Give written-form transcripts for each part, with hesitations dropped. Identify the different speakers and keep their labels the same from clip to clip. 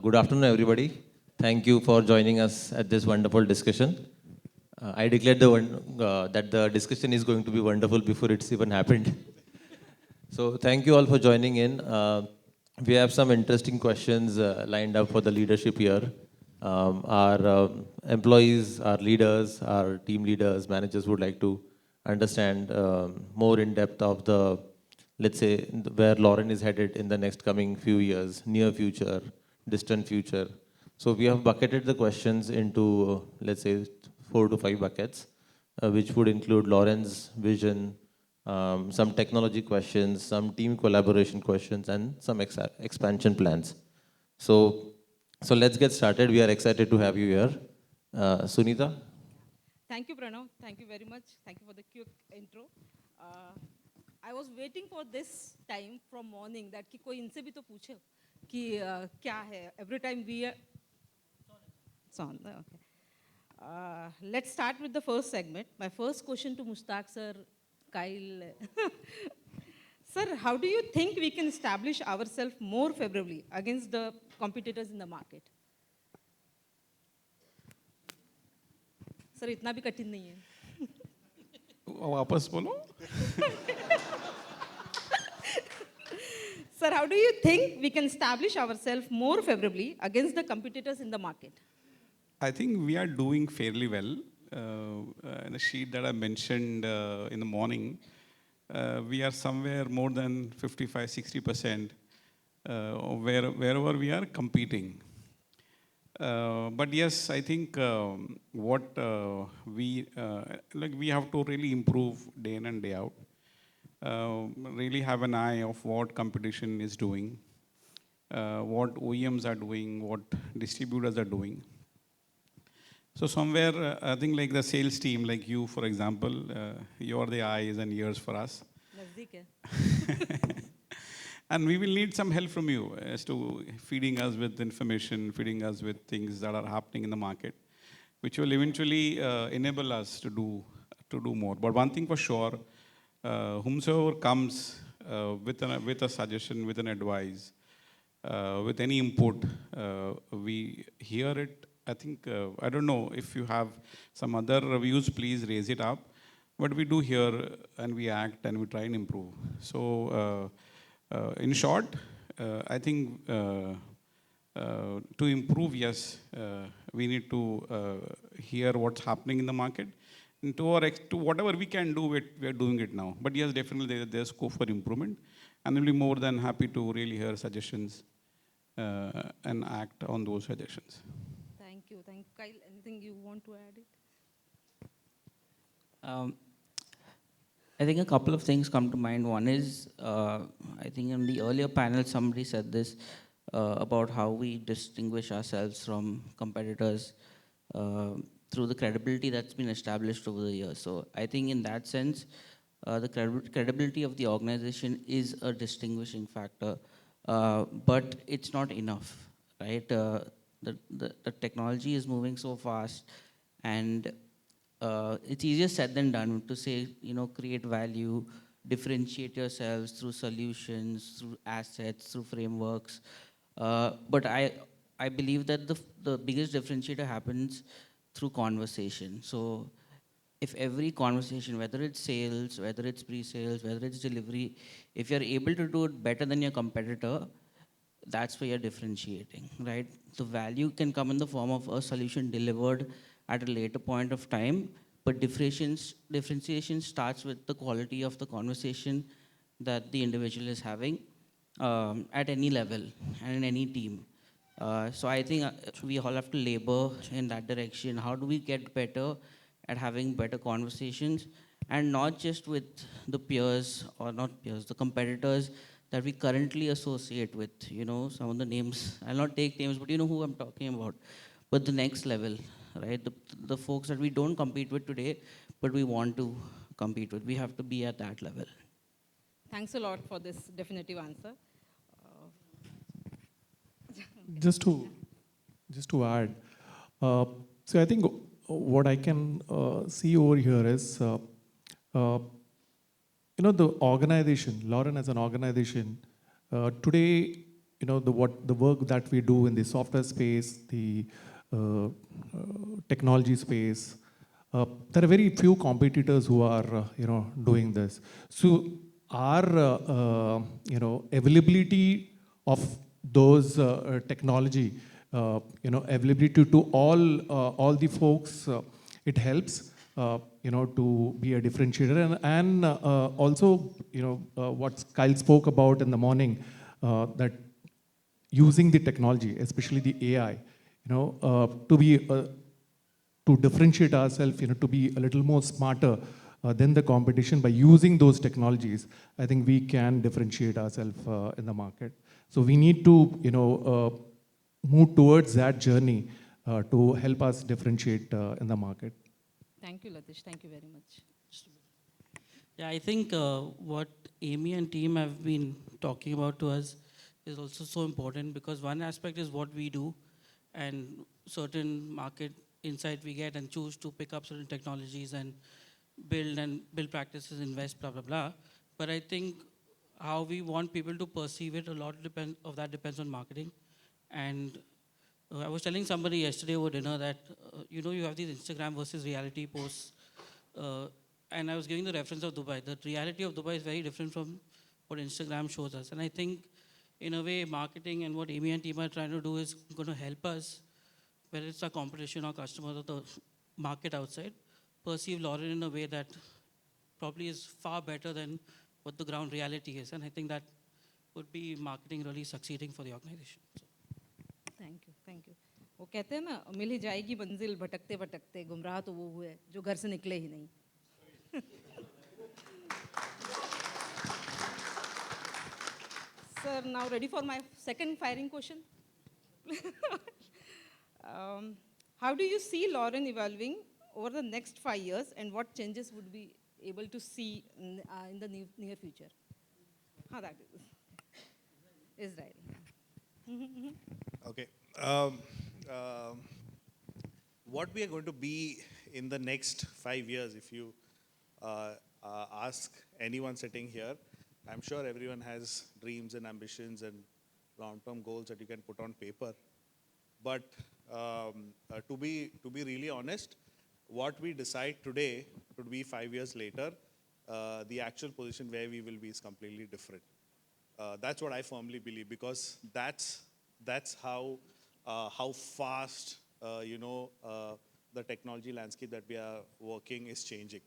Speaker 1: Good afternoon, everybody. Thank you for joining us at this wonderful discussion. I declared that the discussion is going to be wonderful before it's even happened. So thank you all for joining in. We have some interesting questions lined up for the leadership here. Our employees, our leaders, our team leaders, managers would like to understand more in depth of the, let's say, where Lauren is headed in the next coming few years, near future, distant future. So we have bucketed the questions into, let's say, 4 to 5 buckets, which would include Lauren's vision, some technology questions, some team collaboration questions, and some expansion plans. So, so let's get started. We are excited to have you here. Sunita?
Speaker 2: Thank you, Pranav. Thank you very much. Thank you for the quick intro. I was waiting for this time from morning that कि कोई इनसे भी तो पूछे कि क्या है. Every time we are... It's on. Okay. Let's start with the first segment. My first question to Mushtaq sir, Kyle. Sir, how do you think we can establish ourselves more favorably against the competitors in the market? Sir इतना भी कठिन नहीं है.
Speaker 3: वापस बोलो.
Speaker 2: Sir, how do you think we can establish ourselves more favorably against the competitors in the market?
Speaker 3: I think we are doing fairly well. In the sheet that I mentioned in the morning, we are somewhere more than 55-60% wherever we are competing. But yes, I think what we have to really improve day in and day out. Really have an eye of what competition is doing, what OEMs are doing, what distributors are doing. So somewhere, I think like the sales team, like you, for example, you are the eyes and ears for us. And we will need some help from you as to feeding us with information, feeding us with things that are happening in the market, which will eventually enable us to do more. But one thing for sure, whomsoever comes with a suggestion, with an advice, with any input, we hear it. I think, I don't know if you have some other reviews, please raise it up. But we do hear and we act and we try and improve. So in short, I think to improve, yes, we need to hear what's happening in the market. And to whatever we can do, we are doing it now. But yes, definitely there's scope for improvement. And we'll be more than happy to really hear suggestions and act on those suggestions.
Speaker 2: Thank you. Thank you. Kyle, anything you want to add it?
Speaker 4: I think a couple of things come to mind. One is, I think in the earlier panel, somebody said this about how we distinguish ourselves from competitors through the credibility that's been established over the years. So I think in that sense, the credibility of the organization is a distinguishing factor, but it's not enough, right? The technology is moving so fast, and it's easier said than done to say, create value, differentiate yourselves through solutions, through assets, through frameworks. But I believe that the biggest differentiator happens through conversation. So if every conversation, whether it's sales, whether it's pre-sales, whether it's delivery, if you're able to do it better than your competitor, that's where you're differentiating, right? The value can come in the form of a solution delivered at a later point of time, but differentiation starts with the quality of the conversation that the individual is having at any level and in any team. So I think we all have to labor in that direction. How do we get better at having better conversations, and not just with the peers, or not peers, the competitors that we currently associate with, some of the names, I'll not take names, but you know who I'm talking about. But the next level, right? The folks that we don't compete with today, but we want to compete with. We have to be at that level.
Speaker 2: Thanks a lot for this definitive answer.
Speaker 5: Just to add, so I think what I can see over here is, the organization, Lauren as an organization, today the work that we do in the software space, the technology space, there are very few competitors who are doing this. So our availability of those technology, availability to all the folks, it helps to be a differentiator, and also what Kyle spoke about in the morning, that using the technology, especially the AI, to differentiate ourselves, to be a little more smarter than the competition by using those technologies. I think we can differentiate ourselves in the market. So we need to, move towards that journey to help us differentiate in the market.
Speaker 2: Thank you, Lathesh. Thank you very much.
Speaker 4: Yeah, I think what Amy and team have been talking about to us is also so important, because one aspect is what we do and certain market insight we get and choose to pick up certain technologies and build practices, invest, blah, blah, blah. But I think how we want people to perceive it, a lot of that depends on marketing. And I was telling somebody yesterday over dinner that, you have these Instagram versus reality posts. And I was giving the reference of Dubai. The reality of Dubai is very different from what Instagram shows us. And I think, in a way, marketing and what Amy and team are trying to do is going to help us, whether it's our competition or customers or the market outside, perceive Lauren in a way that probably is far better than what the ground reality is. And I think that would be marketing really succeeding for the organization. So.
Speaker 2: Thank you, thank you. वो कहते हैं ना, मिल ही जाएगी मंजिल भटकते भटकते, गुमराह तो वो हुए जो घर से निकले ही नहीं. Sir, now ready for my second firing question. How do you see Lauren evolving over the next 5 years, and what changes would we able to see in the near future? How that is Israel.
Speaker 6: Okay. What we are going to be in the next 5 years, if you ask anyone sitting here, I'm sure everyone has dreams and ambitions and long-term goals that you can put on paper. But to be really honest, what we decide today to be 5 years later, the actual position where we will be is completely different. That's what I firmly believe, because that's how fast the technology landscape that we are working is changing.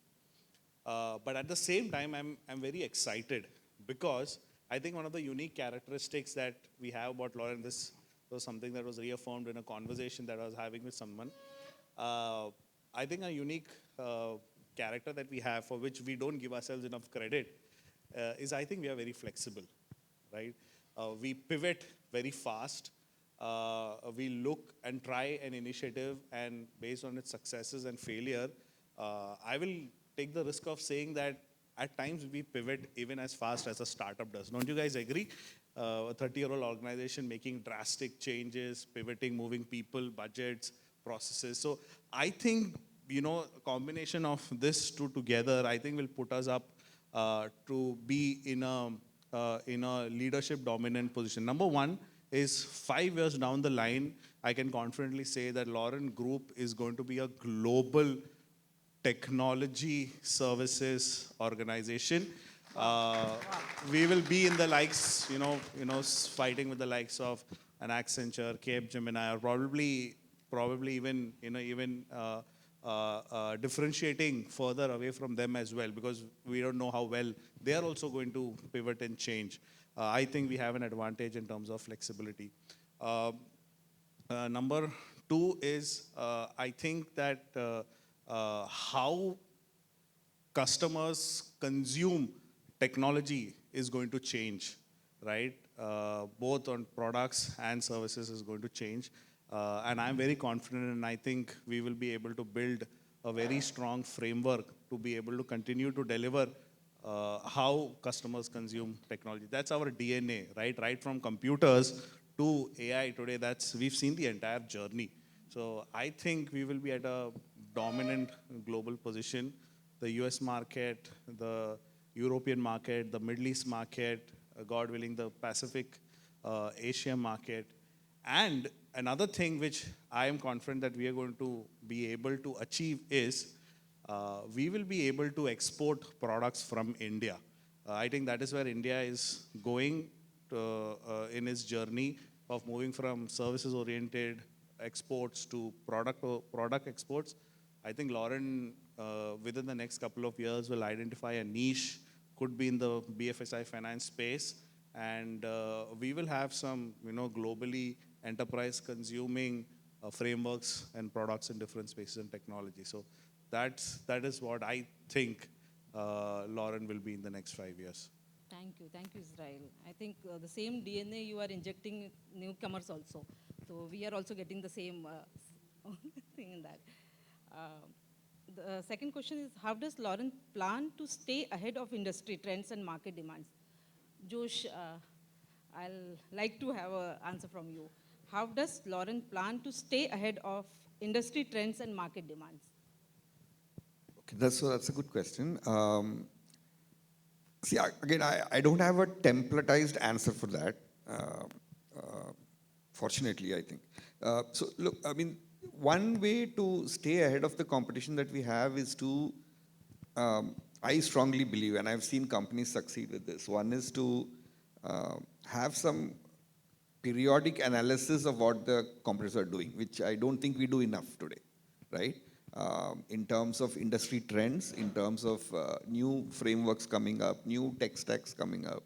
Speaker 6: But at the same time, I'm very excited, because I think one of the unique characteristics that we have about Lauren, this was something that was reaffirmed in a conversation that I was having with someone. I think a unique character that we have, for which we don't give ourselves enough credit, is I think we are very flexible, right? We pivot very fast. We look and try an initiative, and based on its successes and failure, I will take the risk of saying that at times we pivot even as fast as a startup does. Don't you guys agree? A 30-year-old organization making drastic changes, pivoting, moving people, budgets, processes. So I think, a combination of this two together, I think will put us up to be in a leadership dominant position. Number one is 5 years down the line, I can confidently say that Lauren Group is going to be a global technology services organization. We will be in the likes, fighting with the likes of an Accenture, Capgemini, or probably even differentiating further away from them as well, because we don't know how well they are also going to pivot and change. I think we have an advantage in terms of flexibility. Number two is, I think that how customers consume technology is going to change, right? Both on products and services is going to change. And I'm very confident, and I think we will be able to build a very strong framework to be able to continue to deliver how customers consume technology. That's our DNA, right? Right from computers to AI today, we've seen the entire journey. So I think we will be at a dominant global position. The US market, the European market, the Middle East market, God willing, the Pacific Asia market. And another thing which I am confident that we are going to be able to achieve is we will be able to export products from India. I think that is where India is going in its journey of moving from services-oriented exports to product exports. I think Lauren, within the next couple of years, will identify a niche, could be in the BFSI finance space, and we will have some, globally enterprise consuming frameworks and products in different spaces and technology. So that is what I think Lauren will be in the next 5 years.
Speaker 2: Thank you, Israel. I think the same DNA you are injecting newcomers also. So we are also getting the same thing in that. The second question is, how does Lauren plan to stay ahead of industry trends and market demands? Josh, I'll like to have an answer from you. How does Lauren plan to stay ahead of industry trends and market demands?
Speaker 7: Okay, that's a good question. See, again, I don't have a templatized answer for that. Fortunately, I think. So look, I mean, one way to stay ahead of the competition that we have is to, I strongly believe, and I've seen companies succeed with this. One is to have some periodic analysis of what the competitors are doing, which I don't think we do enough today, right? In terms of industry trends, in terms of new frameworks coming up, new tech stacks coming up,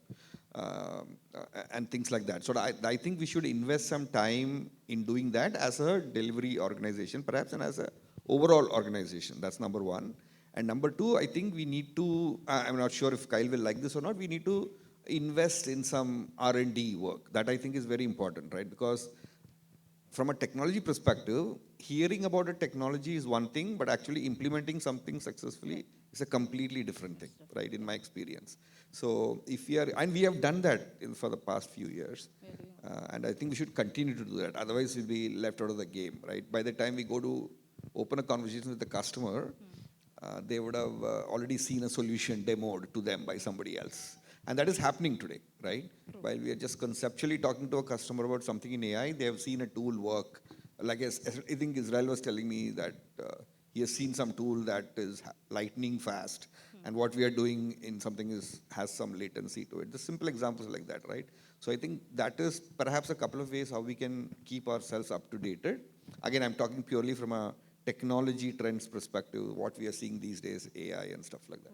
Speaker 7: and things like that. So I think we should invest some time in doing that as a delivery organization, perhaps, and as an overall organization. That's number one. And number two, I think we need to, I'm not sure if Kyle will like this or not, we need to invest in some R&D work. That I think is very important, right? Because from a technology perspective, hearing about a technology is one thing, but actually implementing something successfully is a completely different thing, right, in my experience. So if we are, and we have done that for the past few years, and I think we should continue to do that. Otherwise, we'll be left out of the game, right? By the time we go to open a conversation with the customer, they would have already seen a solution demoed to them by somebody else. And that is happening today, right? While we are just conceptually talking to a customer about something in AI, they have seen a tool work. Like I think Israel was telling me that he has seen some tool that is lightning fast, and what we are doing in something has some latency to it. The simple examples like that, right? So I think that is perhaps a couple of ways how we can keep ourselves up to date. Again, I'm talking purely from a technology trends perspective, what we are seeing these days, AI and stuff like that.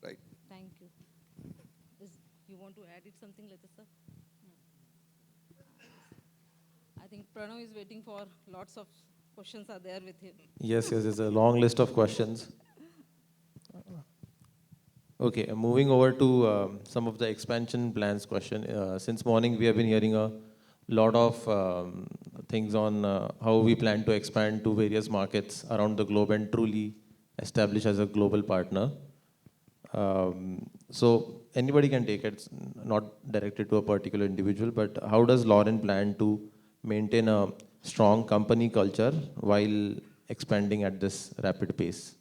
Speaker 7: Right.
Speaker 2: Thank you. You want to add it something, Lathesh sir? No. I think Pranav is waiting for lots of questions are there with him.
Speaker 1: Yes, there's a long list of questions. Okay, moving over to some of the expansion plans question. Since morning, we have been hearing a lot of things on how we plan to expand to various markets around the globe and truly establish as a global partner. So anybody can take it, it's not directed to a particular individual, but how does Lauren plan to maintain a strong company culture while expanding at this rapid pace?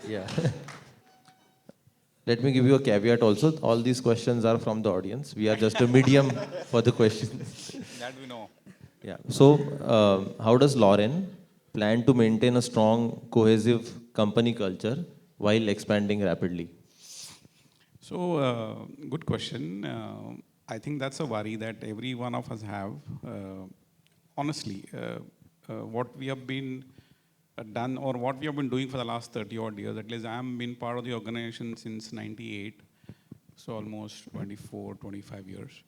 Speaker 1: Yeah. Let me give you a caveat also. All these questions are from the audience. We are just a medium for the questions.
Speaker 3: That we know.
Speaker 1: Yeah. So, how does Lauren plan to maintain a strong, cohesive company culture while expanding rapidly?
Speaker 3: So, good question. I think that's a worry that every one of us have. Honestly, what we have been done or what we have been doing for the last 30 odd years, at least I have been part of the organization since 98, so almost 24, 25 years.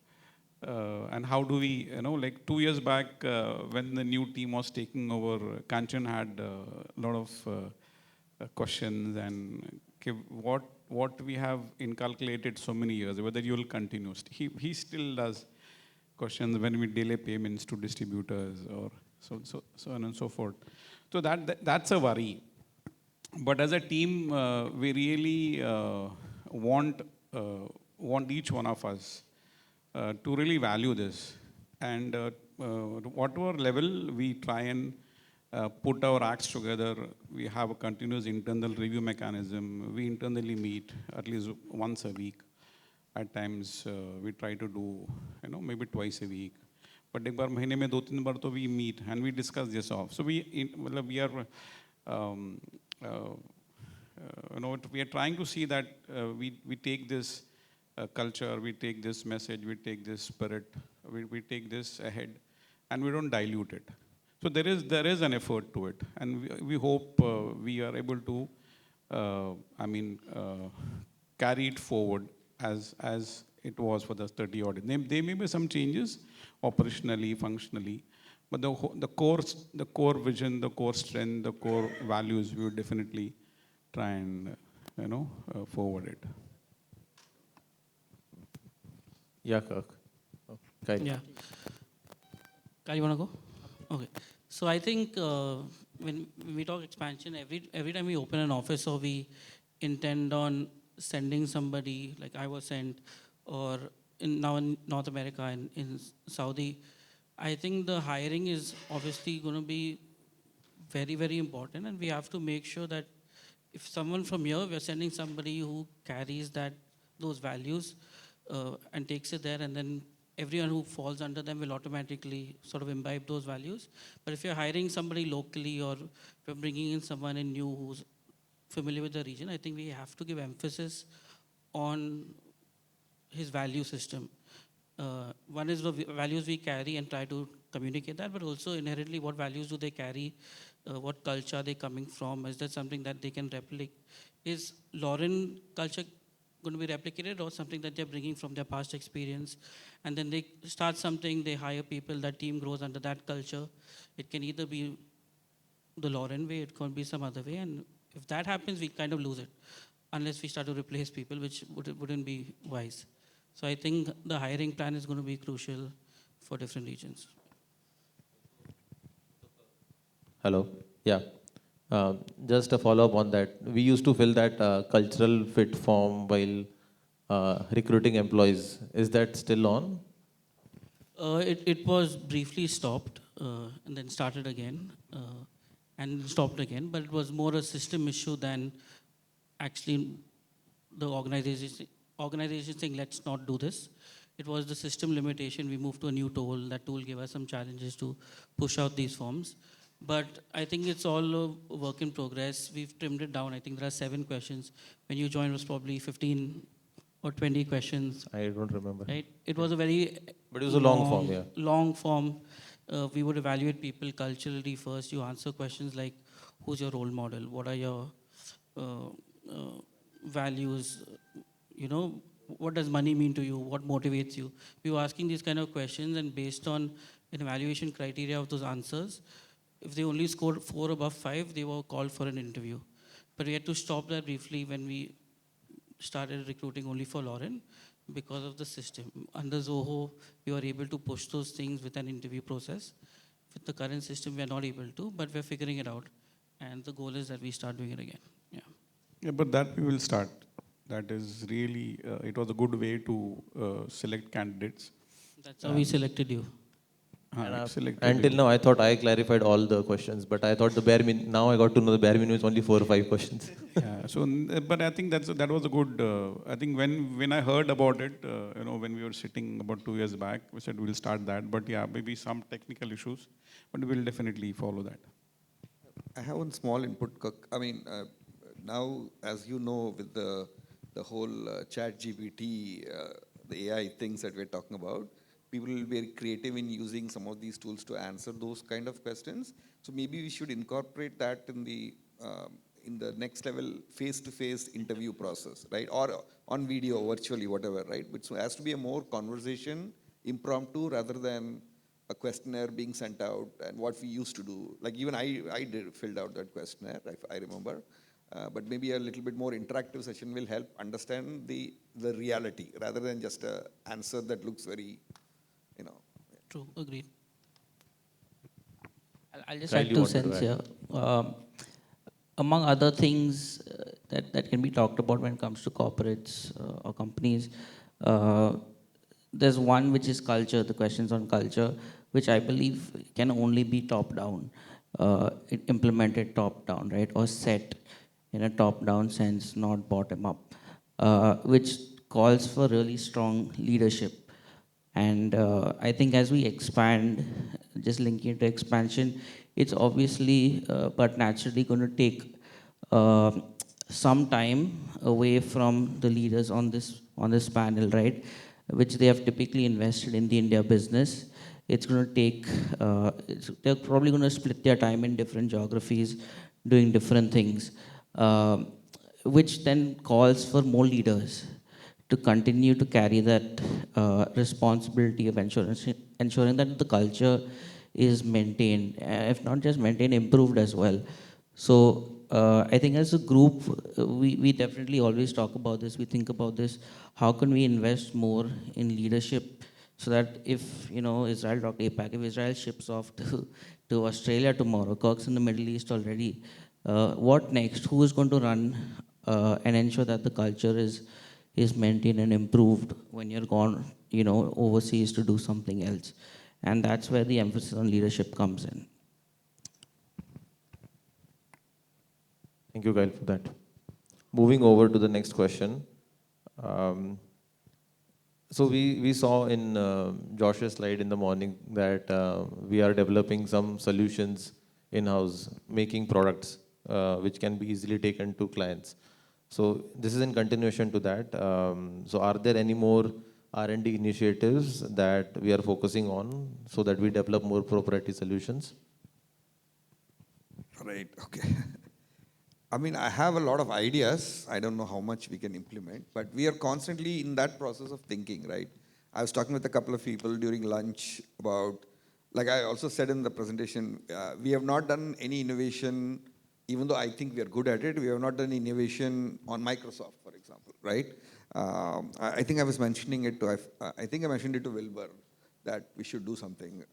Speaker 3: And how do we, like 2 years back when the new team was taking over, Kanchan had a lot of questions and what we have inculcated so many years, whether you will continue. He still does questions when we delay payments to distributors or so on and so forth. So that's a worry. But as a team, we really want each one of us to really value this. And whatever level we try and put our acts together. We have a continuous internal review mechanism. We internally meet at least once a week. At times, we try to do, maybe twice a week. But एक बार महीने में 2-3 बार तो we meet and we discuss this off. So we are, we are trying to see that we take this culture, we take this message, we take this spirit, we take this ahead, and we don't dilute it. So there is an effort to it, and we hope we are able to, carry it forward as it was for the study audit. There may be some changes operationally, functionally, but the core vision, the core strength, the core values, we would definitely try and forward it.
Speaker 1: Yeah, Kirk. Oh, Kyle.
Speaker 8: Yeah. Kyle, you want to go? Okay. So I think when we talk expansion, every time we open an office or we intend on sending somebody, like I was sent, or now in North America and in Saudi, I think the hiring is obviously going to be very, very important, and we have to make sure that if someone from here, we're sending somebody who carries those values and takes it there, and then everyone who falls under them will automatically sort of imbibe those values. But if you're hiring somebody locally, or if you're bringing in someone in new who's familiar with the region, I think we have to give emphasis on his value system. One is the values we carry and try to communicate that, but also inherently what values do they carry, what culture are they coming from, is that something that they can replicate? Is Lauren culture going to be replicated, or something that they're bringing from their past experience? And then they start something, they hire people, that team grows under that culture. It can either be the Lauren way, it can be some other way, and if that happens, we kind of lose it, unless we start to replace people, which wouldn't be wise. So I think the hiring plan is going to be crucial for different regions.
Speaker 1: Hello. Yeah. Just a follow-up on that. We used to fill that cultural fit form while recruiting employees. Is that still on?
Speaker 8: It was briefly stopped and then started again and stopped again, but it was more a system issue than actually the organization saying, let's not do this. It was the system limitation. We moved to a new tool. That tool gave us some challenges to push out these forms. But I think it's all a work in progress. We've trimmed it down. I think there are 7 questions. When you joined, it was probably 15 or 20 questions.
Speaker 1: I don't remember.
Speaker 8: Right? It was a very
Speaker 1: But it was a long form, yeah.
Speaker 8: Long form. We would evaluate people culturally first. You answer questions like, who's your role model? What are your values? What does money mean to you? What motivates you? We were asking these kind of questions, and based on an evaluation criteria of those answers, if they only scored 4 above 5, they were called for an interview. But we had to stop that briefly when we started recruiting only for Lauren because of the system. Under Zoho, we were able to push those things with an interview process. With the current system, we are not able to, but we're figuring it out. And the goal is that we start doing it again.
Speaker 3: Yeah, but that we will start. That is really, it was a good way to select candidates.
Speaker 8: That's how we selected you.
Speaker 1: Until now, I thought I clarified all the questions, but I thought now I got to know the bare minimum is only 4 or 5 questions.
Speaker 3: Yeah, so, but I think that was a good, I think when I heard about it, when we were sitting about 2 years back, we said we'll start that, but yeah, maybe some technical issues, but we'll definitely follow that.
Speaker 7: I have one small input, Kirk. I mean, now, as you know, with the whole chat GPT, the AI things that we're talking about, people will be very creative in using some of these tools to answer those kind of questions. So maybe we should incorporate that in the next level face-to-face interview process, right? Or on video, virtually, whatever, right? But so it has to be a more conversation, impromptu, rather than a questionnaire being sent out and what we used to do. Like even I filled out that questionnaire, if I remember. But maybe a little bit more interactive session will help understand the reality rather than just an answer that looks very,
Speaker 8: True, agreed.
Speaker 4: I'll just add 2 cents here. Among other things that can be talked about when it comes to corporates or companies, there's one which is culture, the questions on culture, which I believe can only be top down. implemented top down, right, or set in a top down sense, not bottom up, which calls for really strong leadership. And I think as we expand, just linking it to expansion, it's obviously but naturally going to take uh, some time away from the leaders on this panel, right? Which they have typically invested in the India business. It's going to take. They're probably going to split their time in different geographies, doing different things, which then calls for more leaders to continue to carry that responsibility of ensuring that the culture is maintained, if not just maintained, improved as well. So I think as a group, we definitely always talk about this. We think about this. How can we invest more in leadership so that if, Israel talked APAC, if Israel ships off to Australia tomorrow, Kirk's in the Middle East already, what next? Who is going to run and ensure that the culture is maintained and improved when you're gone, overseas to do something else? And that's where the emphasis on leadership comes in.
Speaker 1: Thank you, Kyle, for that. Moving over to the next question. So we saw in Josh's slide in the morning that we are developing some solutions in-house, making products which can be easily taken to clients. So this is in continuation to that. So are there any more R&D initiatives that we are focusing on so that we develop more proprietary solutions?
Speaker 7: Right, okay. I mean, I have a lot of ideas. I don't know how much we can implement, but we are constantly in that process of thinking, right? I was talking with a couple of people during lunch about, like I also said in the presentation, we have not done any innovation, even though I think we are good at it. We have not done innovation on Microsoft, for example, right? I think I was mentioning it to, I think I mentioned it to Wilbur, that we should do something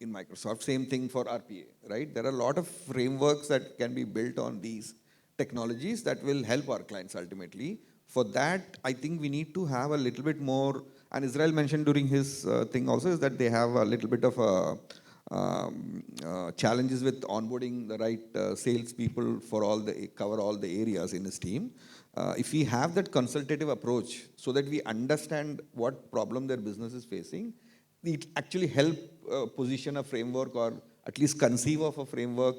Speaker 7: in Microsoft. Same thing for RPA, right? There are a lot of frameworks that can be built on these technologies that will help our clients ultimately. For that, I think we need to have a little bit more, and Israel mentioned during his thing also, is that they have a little bit of challenges with onboarding the right salespeople for cover all the areas in his team. If we have that consultative approach so that we understand what problem their business is facing, it actually help position a framework or at least conceive of a framework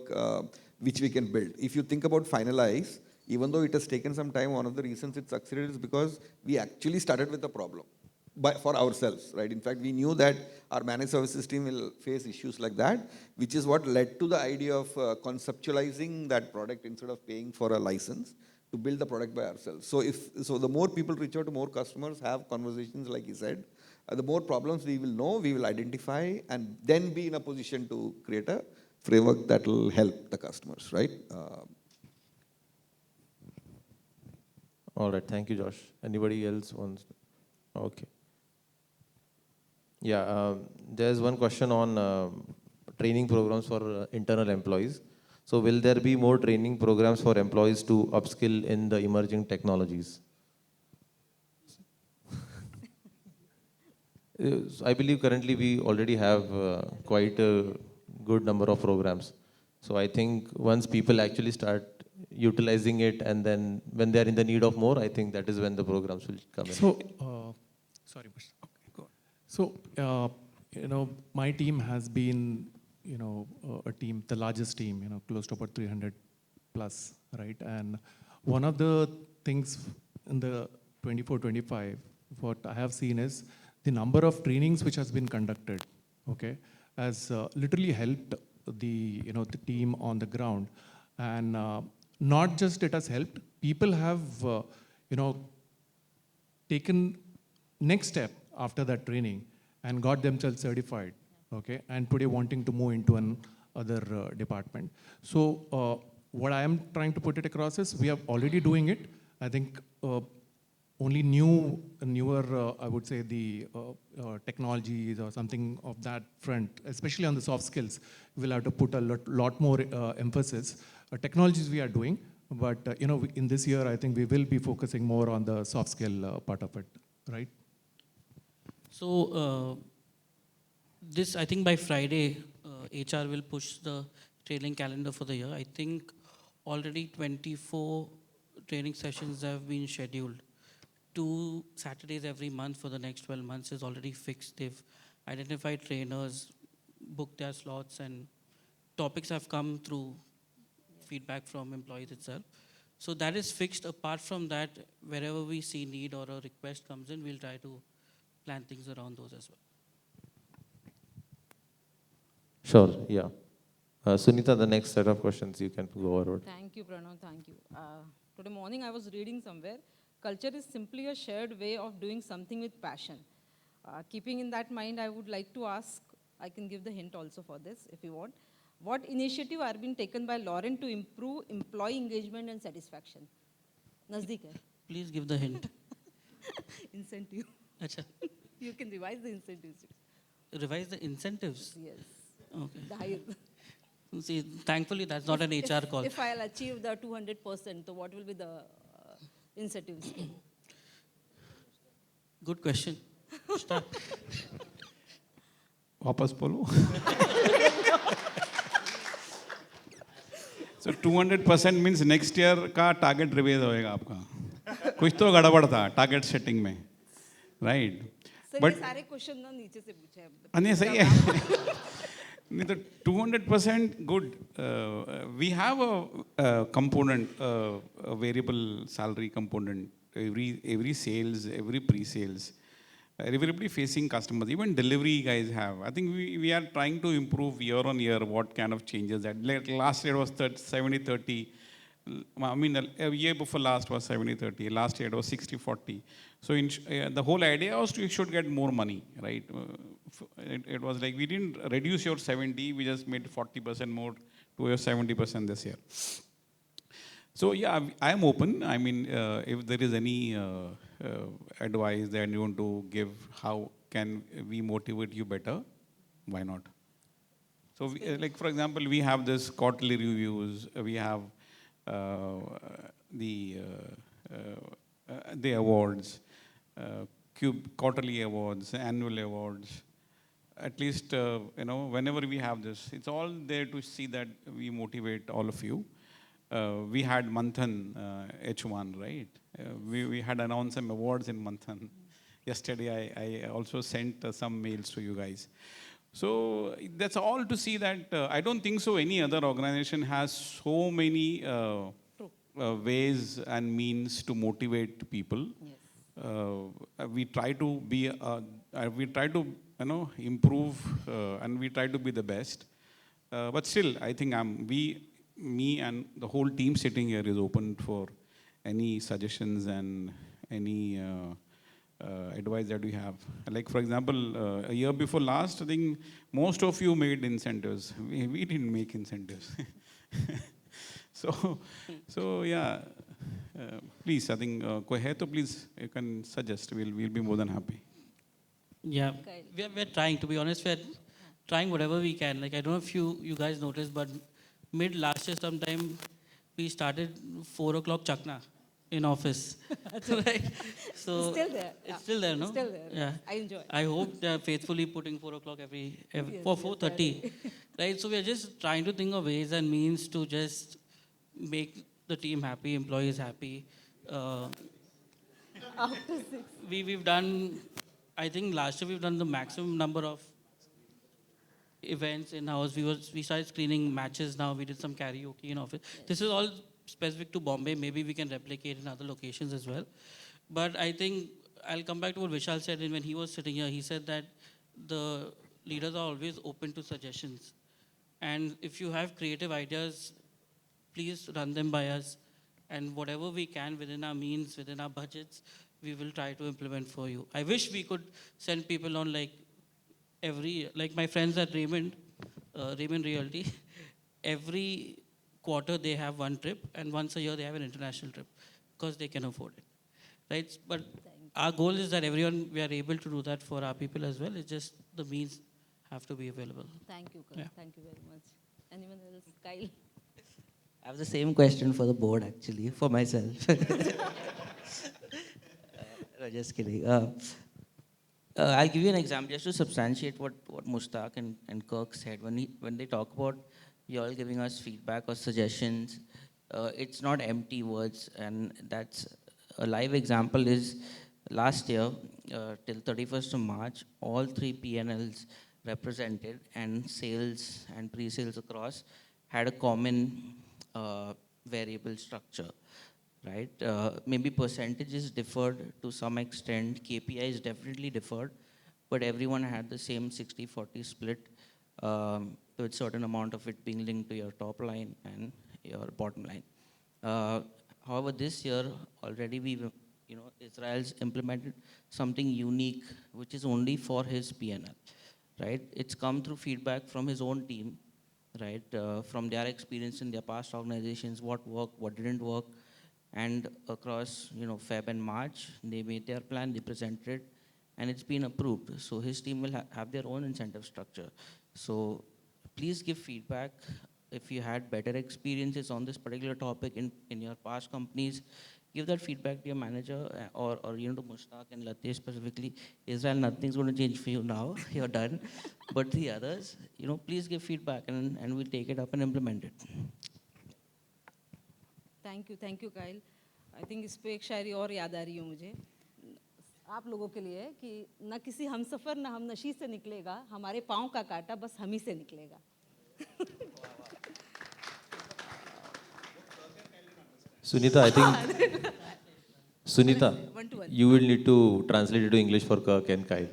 Speaker 7: which we can build. If you think about Finalize, even though it has taken some time, one of the reasons it succeeded is because we actually started with a problem for ourselves, right? In fact, we knew that our managed services team will face issues like that, which is what led to the idea of conceptualizing that product instead of paying for a license to build the product by ourselves. So the more people reach out to more customers, have conversations like he said, the more problems we will know, we will identify, and then be in a position to create a framework that will help the customers, right?
Speaker 1: All right, thank you, Josh. Anybody else wants? Okay. Yeah, there's one question on training programs for internal employees. So will there be more training programs for employees to upskill in the emerging technologies? I believe currently we already have quite a good number of programs. So I think once people actually start utilizing it, and then when they are in the need of more, I think that is when the programs will come in.
Speaker 5: So, sorry, Mushtaq. Okay, go on. So, my team has been, a team, the largest team, close to about 300 plus, right? And one of the things in the 24-25, what I have seen is the number of trainings which has been conducted, okay, has literally helped the team on the ground, and not just it has helped, people have taken next step after that training and got themselves certified, okay, and today wanting to move into another department. So what I am trying to put it across is we are already doing it. I think only newer, I would say, the technologies or something of that front, especially on the soft skills, we'll have to put a lot more emphasis. Technologies we are doing, but in this year, I think we will be focusing more on the soft skill part of it, right?
Speaker 8: So this, I think by Friday, HR will push the training calendar for the year. I think already 24 training sessions have been scheduled. 2 Saturdays every month for the next 12 months is already fixed. They've identified trainers, booked their slots, and topics have come through feedback from employees itself. So that is fixed. Apart from that, wherever we see need or a request comes in, we'll try to plan things around those as well.
Speaker 1: Sure, yeah. Sunita, the next set of questions you can go forward.
Speaker 2: Thank you, Pranav. Thank you. Today morning I was reading somewhere, culture is simply a shared way of doing something with passion. Keeping in that mind, I would like to ask, I can give the hint also for this if you want. What initiative are being taken by Lauren to improve employee engagement and satisfaction? Nazdik hai.
Speaker 8: Please give the hint.
Speaker 2: Incentive.
Speaker 8: Acha.
Speaker 2: You can revise the incentives.
Speaker 8: Revise the incentives.
Speaker 2: Yes.
Speaker 8: Okay.
Speaker 2: The higher.
Speaker 8: See, thankfully, that's not an HR call.
Speaker 2: If I'll achieve the 200%, so what will be the incentives?
Speaker 8: Good question. Start.
Speaker 3: वापस बोलो. So 200% means next year का target revision होएगा आपका. कुछ तो गड़बड़ था target setting में, right?
Speaker 2: सर
Speaker 3: But
Speaker 2: ये सारे क्वेश्चन ना नीचे से पूछे हैं.
Speaker 3: नहीं सही है. नहीं तो 200% good. We have a component, a variable salary component. Every sales, every pre-sales, everybody facing customers, even delivery guys have. I think we are trying to improve year on year what kind of changes that. Like last year was 70-30. I mean, a year before last was 70-30. Last year it was 60-40. So the whole idea was you should get more money, right? It was like we didn't reduce your 70, we just made 40% more to your 70% this year. So yeah, I am open. I mean, if there is any advice that you want to give, how can we motivate you better? Why not? So, like for example, we have this quarterly reviews. We have the awards, quarterly awards, annual awards. At least whenever we have this, it's all there to see that we motivate all of you. We had Manthan H1, right? We had announced some awards in Manthan. Yesterday, I also sent some mails to you guys. So that's all to see that I don't think so any other organization has so many ways and means to motivate people. Yes. We try to be, improve and we try to be the best. But still, I think me and the whole team sitting here is open for any suggestions and any advice that we have. Like for example, a year before last, I think most of you made incentives. We didn't make incentives. so yeah, please, I think koi hai to please you can suggest. We'll be more than happy.
Speaker 8: Yeah, we're trying, to be honest, we're trying whatever we can. Like I don't know if you guys noticed, but mid last year sometime we started 4 o'clock chakna in office. Right? So
Speaker 2: Still there.
Speaker 8: It's still there, no?
Speaker 2: Still there.
Speaker 8: Yeah.
Speaker 2: I enjoy.
Speaker 8: I hope they're faithfully putting 4 o'clock every
Speaker 2: Yes,
Speaker 8: for
Speaker 2: yes,
Speaker 8: 4:30. Right? So we're just trying to think of ways and means to just make the team happy, employees happy.
Speaker 2: After 6.
Speaker 8: We've done, I think last year we've done the maximum number of events in-house. We started screening matches now. We did some karaoke in office. Yes. This is all specific to Bombay. Maybe we can replicate in other locations as well. But I think I'll come back to what Vishal said when he was sitting here. He said that the leaders are always open to suggestions. And if you have creative ideas, please run them by us. And whatever we can within our means, within our budgets, we will try to implement for you. I wish we could send people on like my friends at Raymond Realty, every quarter they have one trip and once a year they have an international trip because they can afford it, right? But our goal is that everyone, we are able to do that for our people as well. It's just the means have to be available.
Speaker 2: Thank you, Kirk.
Speaker 8: Yeah.
Speaker 2: Thank you very much. Anyone else? Kyle?
Speaker 4: I have the same question for the board, actually, for myself. No, just kidding. I'll give you an example just to substantiate what Mushtaq and Kirk said. When they talk about you all giving us feedback or suggestions. It's not empty words, and that's a live example is last year, till 31st of March, all three PNLs represented and sales and pre-sales across had a common variable structure, right? Maybe percentages differed to some extent, KPIs definitely differed, but everyone had the same 60-40 split, with certain amount of it being linked to your top line and your bottom line. However, this year already Israel's implemented something unique, which is only for his PNL, right? It's come through feedback from his own team, right? From their experience in their past organizations, what worked, what didn't work, and across Feb and March, they made their plan, they presented, and it's been approved. So his team will have their own incentive structure. So please give feedback if you had better experiences on this particular topic in your past companies. Give that feedback to your manager or to Mushtaq and Lathesh specifically. Israel, nothing's going to change for you now. You're done. But the others, please give feedback and we'll take it up and implement it.
Speaker 2: Thank you Kyle. I think इस पे एक शायरी और याद आ रही है मुझे आप लोगों के लिए कि न किसी हमसफ़र न हम नशी से निकलेगा, हमारे पाँव का कांटा बस हम ही से निकलेगा.
Speaker 1: Sunita, I think, Sunita,
Speaker 2: One-to-one.
Speaker 1: you will need to translate it to English for Kirk and Kyle.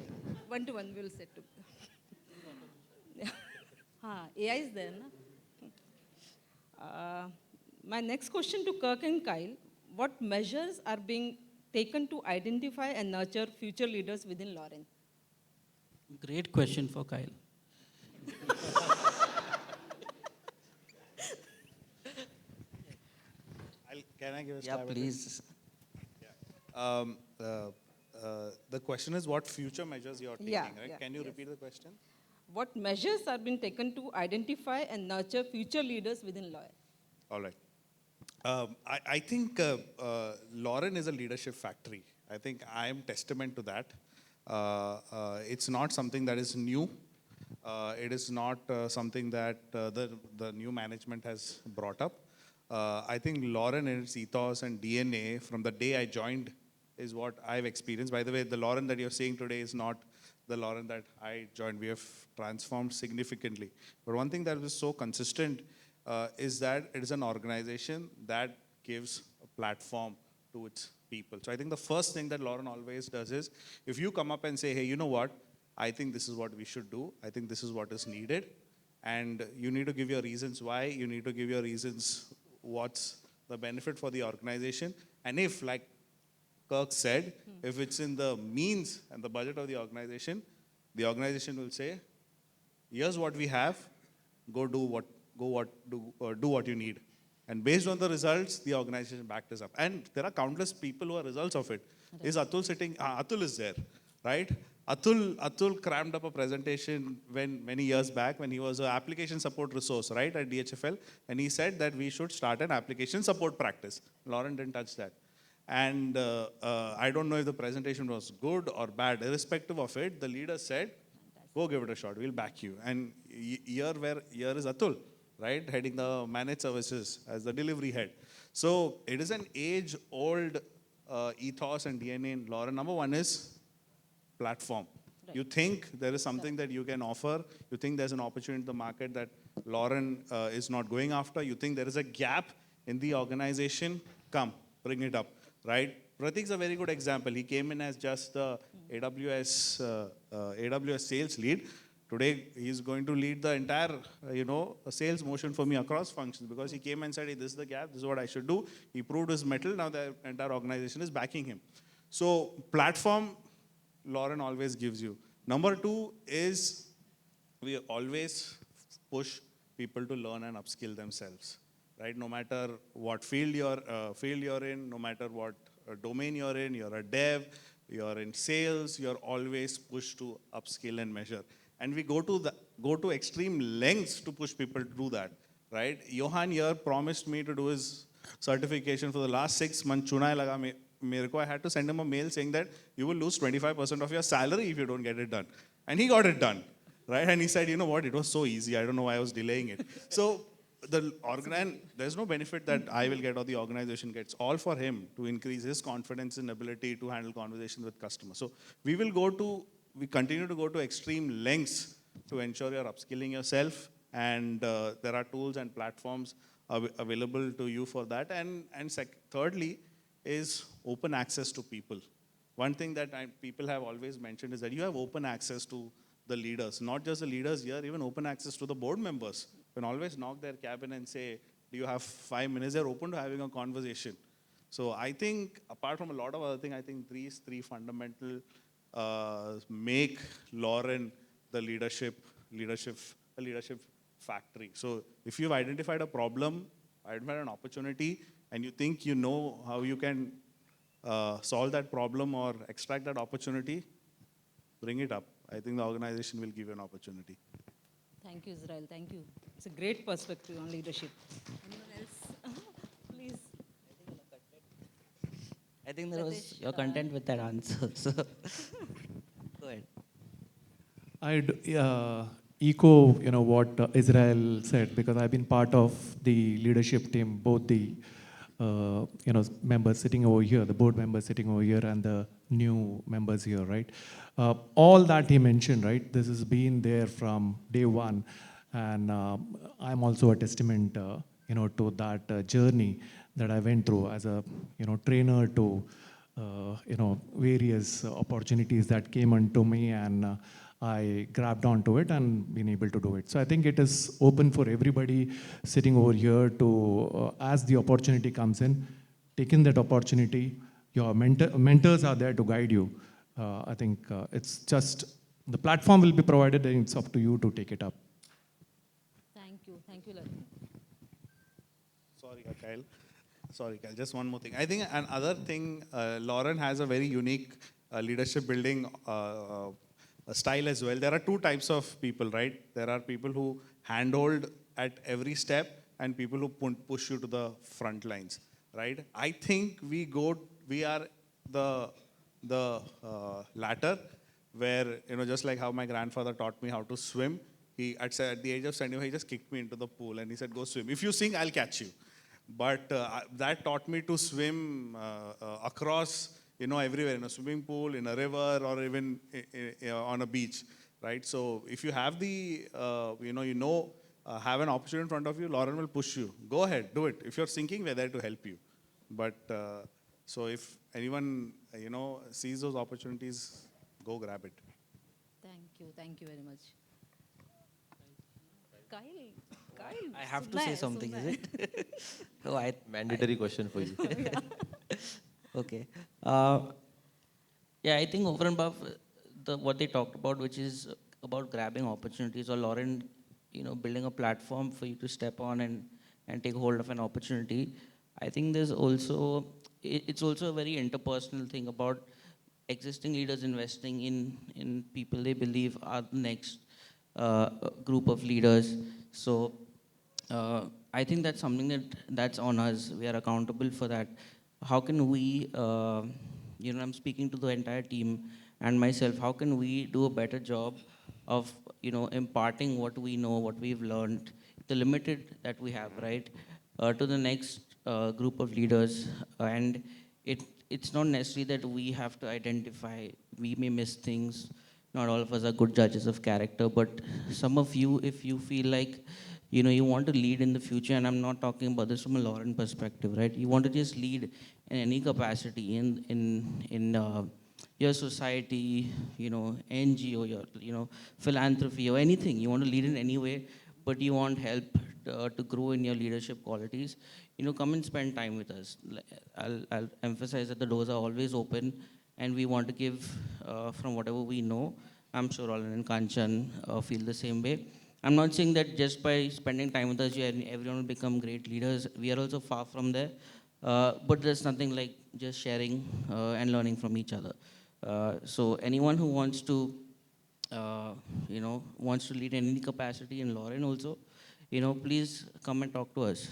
Speaker 2: One-to-one we'll set to. हाँ, AI is there, na? My next question to Kirk and Kyle: what measures are being taken to identify and nurture future leaders within Lauren?
Speaker 8: Great question for Kyle.
Speaker 6: Can I give a
Speaker 4: Yeah,
Speaker 6: stab at it?
Speaker 4: please.
Speaker 6: The question is what future measures you are taking,
Speaker 2: Yeah,
Speaker 6: right?
Speaker 2: yeah,
Speaker 6: Can you
Speaker 2: yes.
Speaker 6: repeat the question?
Speaker 2: What measures are being taken to identify and nurture future leaders within Lauren?
Speaker 6: All right. I think Lauren is a leadership factory. I think I am testament to that. It's not something that is new. It is not something that the new management has brought up. I think Lauren and its ethos and DNA from the day I joined is what I've experienced. By the way, the Lauren that you're seeing today is not the Lauren that I joined. We have transformed significantly. But one thing that was so consistent is that it is an organization that gives a platform to its people. So I think the first thing that Lauren always does is, if you come up and say, hey, you know what, I think this is what we should do, I think this is what is needed, and you need to give your reasons why, you need to give your reasons what's the benefit for the organization, and if, like Kirk said, if it's in the means and the budget of the organization will say, here's what we have, do what you need. And based on the results, the organization backed us up. And there are countless people who are results of it. Right. Is Atul sitting? Atul is there, right? Atul crammed up a presentation many years back when he was an application support resource, right, at DHFL. And he said that we should start an application support practice. Lauren didn't touch that. And I don't know if the presentation was good or bad. Irrespective of it, the leader said, go give it a shot, we'll back you. And here is Atul, right, heading the managed services as the delivery head. So it is an age-old ethos and DNA in Lauren. Number one is platform. Right. You think there is something that you can offer, you think there's an opportunity in the market that Lauren is not going after, you think there is a gap in the organization, come, bring it up, right? Pratik's a very good example. He came in as just the AWS sales lead. Today, he's going to lead the entire, sales motion for me across functions, because he came and said, hey, this is the gap, this is what I should do. He proved his mettle. Now the entire organization is backing him. So platform, Lauren always gives you. Number two is we always push people to learn and upskill themselves, right? No matter what field you're in, no matter what domain you're in, you're a dev, you're in sales, you're always pushed to upskill and measure. And we go to extreme lengths to push people to do that, right? Johan here promised me to do his certification for the last 6 months. Chunai laga mere ko. I had to send him a mail saying that you will lose 25% of your salary if you don't get it done. And he got it done. right? And he said, you know what, it was so easy. I don't know why I was delaying it. So there's no benefit that I will get or the organization gets. All for him to increase his confidence and ability to handle conversations with customers. So we continue to go to extreme lengths to ensure you're upskilling yourself. And there are tools and platforms available to you for that. And thirdly is open access to people. One thing that people have always mentioned is that you have open access to the leaders, not just the leaders here, even open access to the board members. You can always knock their cabin and say, do you have 5 minutes? They're open to having a conversation. So I think, apart from a lot of other things, I think these three fundamental make Lauren the leadership factory. So if you've identified a problem, identified an opportunity, and you think you know how you can solve that problem or extract that opportunity, bring it up. I think the organization will give you an opportunity.
Speaker 2: Thank you, Israel. Thank you. It's a great perspective on leadership. Anyone else? Please.
Speaker 4: I think that was
Speaker 2: Lathesh,
Speaker 4: you're content with that answer. So go ahead.
Speaker 5: I'd echo, what Israel said, because I've been part of the leadership team, both the members sitting over here, the board members sitting over here, and the new members here, right? All that he mentioned, right? This has been there from day one, and I'm also a testament, to that journey that I went through as a, trainer to, various opportunities that came unto me, and I grabbed onto it and been able to do it. So I think it is open for everybody sitting over here to, as the opportunity comes in, take in that opportunity. Your mentors are there to guide you. I think it's just, the platform will be provided and it's up to you to take it up.
Speaker 2: Thank you, Lathesh.
Speaker 6: Sorry, Kyle, just one more thing. I think another thing, Lauren has a very unique leadership building style as well. There are two types of people, right? There are people who handhold at every step and people who push you to the front lines, right? I think we are the latter, where, just like how my grandfather taught me how to swim, at the age of 75, he just kicked me into the pool and he said, go swim. If you sink, I'll catch you. But that taught me to swim across, everywhere, in a swimming pool, in a river, or even on a beach, right? So if you have have an opportunity in front of you, Lauren will push you. Go ahead, do it. If you're sinking, we're there to help you. But so if anyone, sees those opportunities, go grab it.
Speaker 2: Thank you very much. Kyle,
Speaker 4: I have to say something, is it? No,
Speaker 1: Mandatory question for you.
Speaker 4: Okay. Yeah, I think over and above what they talked about, which is about grabbing opportunities, or Lauren, building a platform for you to step on and take hold of an opportunity. I think there's also, it's also a very interpersonal thing about existing leaders investing in people they believe are the next group of leaders. So I think that's something that's on us. We are accountable for that. How can we, I'm speaking to the entire team and myself, how can we do a better job of, imparting what we know, what we've learned, the limited that we have, right, to the next group of leaders. And it's not necessary that we have to identify, we may miss things. Not all of us are good judges of character, but some of you, if you feel like, you want to lead in the future, and I'm not talking about this from a Lauren perspective, right? You want to just lead in any capacity in your society, NGO, your philanthropy or anything. You want to lead in any way, but you want help to grow in your leadership qualities. Come and spend time with us. I'll emphasize that the doors are always open, and we want to give from whatever we know. I'm sure Roland and Kanchan feel the same way. I'm not saying that just by spending time with us, everyone will become great leaders. We are also far from there. But there's nothing like just sharing and learning from each other. So anyone who wants to, lead in any capacity, in Lauren also, please come and talk to us,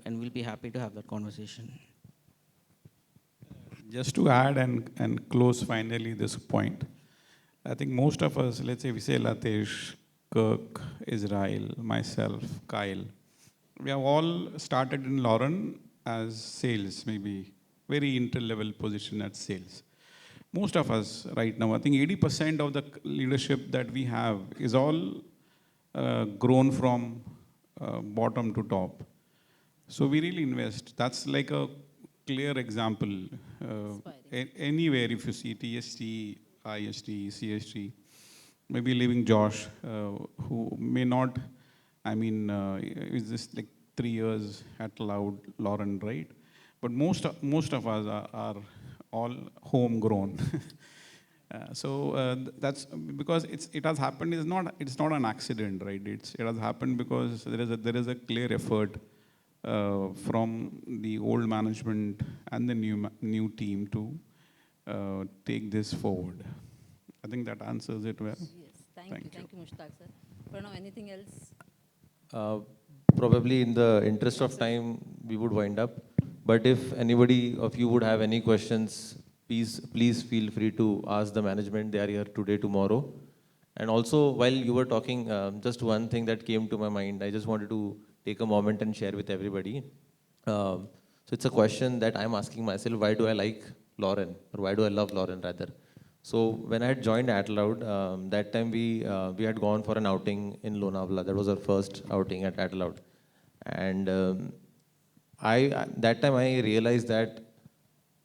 Speaker 4: and we'll be happy to have that conversation.
Speaker 3: Just to add and close finally this point, I think most of us, let's say we say Lathesh, Kirk, Israel, myself, Kyle. We have all started in Lauren as sales, maybe very inter-level position at sales. Most of us right now, I think 80% of the leadership that we have is all grown from bottom to top. So we really invest. That's like a clear example. Anywhere, if you see TST, IST, CST, maybe leaving Josh, who may not, is this like 3 years at Lauren, right? But most of us are all homegrown. That's because it has happened. It's not an accident, right? It has happened because there is a clear effort from the old management and the new team to take this forward. I think that answers it well.
Speaker 2: Yes, thank you, Mushtaq sir. Pranav, anything else?
Speaker 1: Probably in the interest of time, we would wind up. But if anybody of you would have any questions, please feel free to ask the management. They are here today, tomorrow. And also, while you were talking, just one thing that came to my mind, I just wanted to take a moment and share with everybody. So it's a question that I'm asking myself, why do I like Lauren? Or why do I love Lauren, rather? So when I had joined AtLoud, that time we had gone for an outing in Lonavala. That was our first outing at AtLoud. And that time I realized that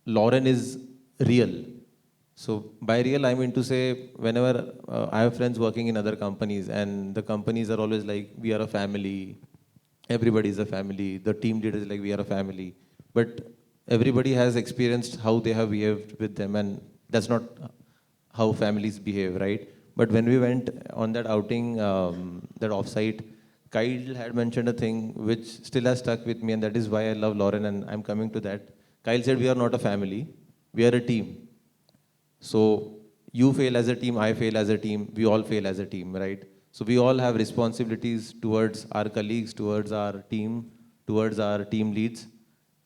Speaker 1: Lauren is real. So by real, I mean to say, whenever I have friends working in other companies, and the companies are always like, we are a family, everybody is a family, the team leader is like, we are a family. But everybody has experienced how they have behaved with them, and that's not how families behave, right? But when we went on that outing, that offsite, Kyle had mentioned a thing which still has stuck with me, and that is why I love Lauren, and I'm coming to that. Kyle said, we are not a family, we are a team. So you fail as a team, I fail as a team, we all fail as a team, right? So we all have responsibilities towards our colleagues, towards our team, towards our team leads,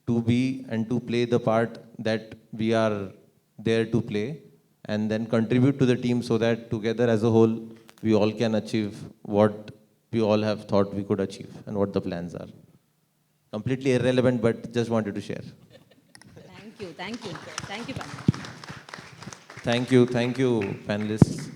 Speaker 1: to be and to play the part that we are there to play, and then contribute to the team so that together as a whole, we all can achieve what we all have thought we could achieve and what the plans are. Completely irrelevant, but just wanted to share.
Speaker 2: Thank you, Pranav.
Speaker 1: Thank you, panelists.